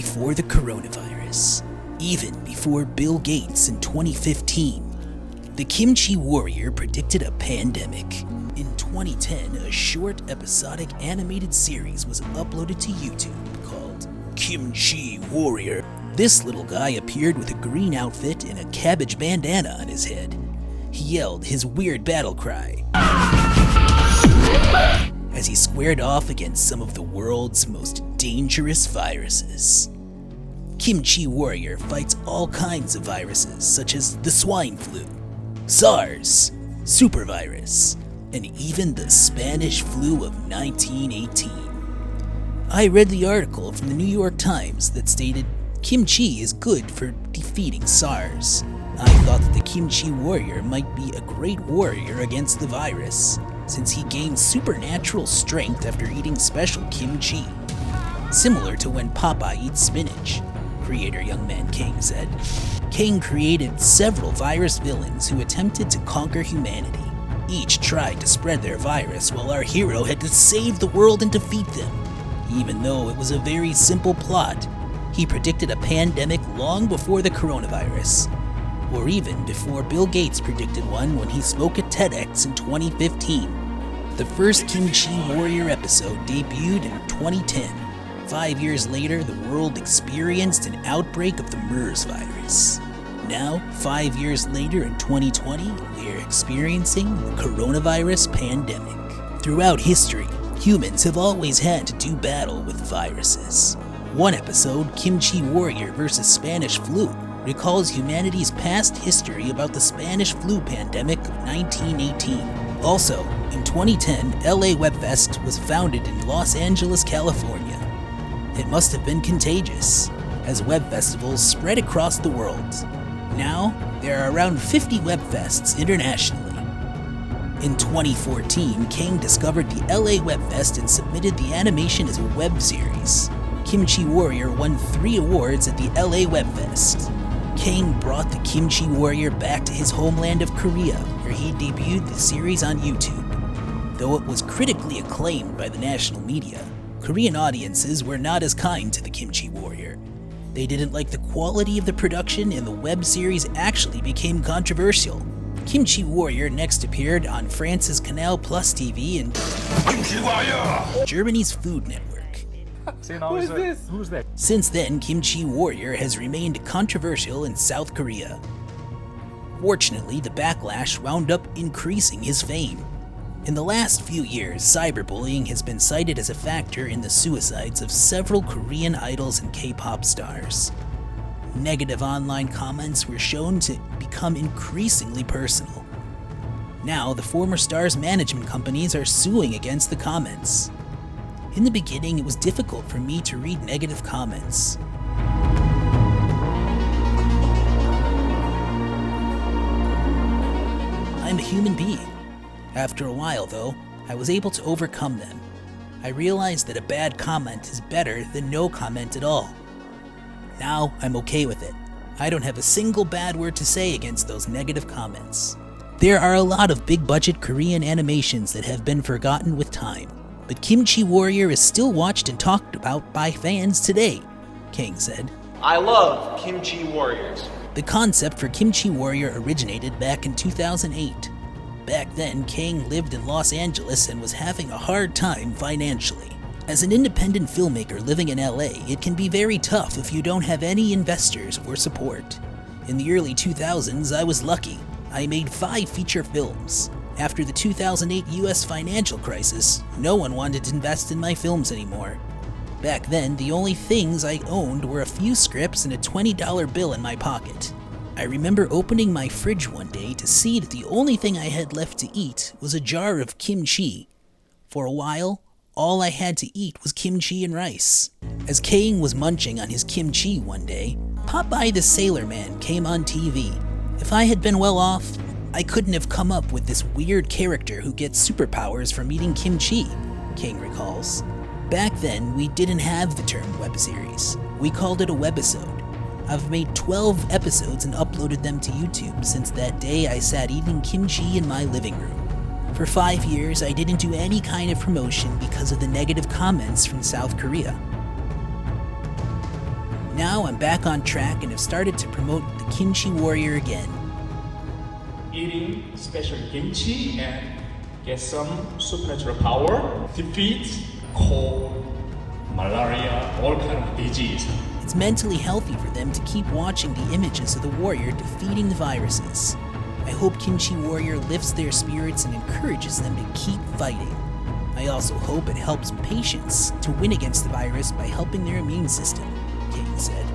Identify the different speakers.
Speaker 1: before the coronavirus, even before Bill Gates in 2015, the Kimchi Warrior predicted a pandemic. In 2010, a short episodic animated series was uploaded to YouTube called Kimchi Warrior. This little guy appeared with a green outfit and a cabbage bandana on his head. He yelled his weird battle cry as he squared off against some of the world's most dangerous viruses. Kimchi Warrior fights all kinds of viruses such as the swine flu, SARS, supervirus, and even the Spanish flu of 1918. I read the article from the New York Times that stated kimchi is good for defeating SARS. I thought that the Kimchi Warrior might be a great warrior against the virus, since he gains supernatural strength after eating special kimchi. Similar to when Popeye eats spinach, creator young Man Kang said. Kang created several virus villains who attempted to conquer humanity. Each tried to spread their virus while our hero had to save the world and defeat them. Even though it was a very simple plot, he predicted a pandemic long before the coronavirus, or even before Bill Gates predicted one when he spoke at TEDx in 2015. The first Kimchi Warrior episode debuted in 2010. 5 years later, the world experienced an outbreak of the MERS virus. Now, 5 years later in 2020, we are experiencing the coronavirus pandemic. Throughout history, humans have always had to do battle with viruses. One episode, Kimchi Warrior vs. Spanish Flu, recalls humanity's past history about the Spanish flu pandemic of 1918. Also, in 2010, LA Webfest was founded in Los Angeles, California. It must have been contagious, as web festivals spread across the world. Now, there are around 50 Webfests internationally. In 2014, Kang discovered the LA Webfest and submitted the animation as a web series. Kimchi Warrior won 3 awards at the LA Webfest. Kang brought the Kimchi Warrior back to his homeland of Korea, where he debuted the series on YouTube. Though it was critically acclaimed by the national media, Korean audiences were not as kind to the Kimchi Warrior. They didn't like the quality of the production, and the web series actually became controversial. Kimchi Warrior next appeared on France's Canal Plus TV and Germany's Food Network.
Speaker 2: Who's this? Who's that?
Speaker 1: Since then, Kimchi Warrior has remained controversial in South Korea. Fortunately, the backlash wound up increasing his fame. In the last few years, cyberbullying has been cited as a factor in the suicides of several Korean idols and K-pop stars. Negative online comments were shown to become increasingly personal. Now, the former star's management companies are suing against the comments. In the beginning, it was difficult for me to read negative comments. I'm a human being. After a while, though, I was able to overcome them. I realized that a bad comment is better than no comment at all. Now, I'm okay with it. I don't have a single bad word to say against those negative comments. There are a lot of big-budget Korean animations that have been forgotten with time, but Kimchi Warrior is still watched and talked about by fans today, Kang said.
Speaker 3: I love Kimchi Warriors.
Speaker 1: The concept for Kimchi Warrior originated back in 2008. Back then, Kang lived in Los Angeles and was having a hard time financially. As an independent filmmaker living in LA, it can be very tough if you don't have any investors or support. In the early 2000s, I was lucky. I made 5 feature films. After the 2008 US financial crisis, no one wanted to invest in my films anymore. Back then, the only things I owned were a few scripts and a $20 bill in my pocket. I remember opening my fridge one day to see that the only thing I had left to eat was a jar of kimchi. For a while, all I had to eat was kimchi and rice. As Kang was munching on his kimchi one day, Popeye the Sailor Man came on TV. If I had been well off, I couldn't have come up with this weird character who gets superpowers from eating kimchi, Kang recalls. Back then, we didn't have the term web series. We called it a webisode. I've made 12 episodes and uploaded them to YouTube since that day I sat eating kimchi in my living room. For 5 years, I didn't do any kind of promotion because of the negative comments from South Korea. Now I'm back on track and have started to promote the Kimchi Warrior again.
Speaker 4: Eating special kimchi and get some supernatural power, defeat cold, malaria, all kind of disease.
Speaker 1: It's mentally healthy for them to keep watching the images of the warrior defeating the viruses. I hope Kimchi Warrior lifts their spirits and encourages them to keep fighting. I also hope it helps patients to win against the virus by helping their immune system, King said.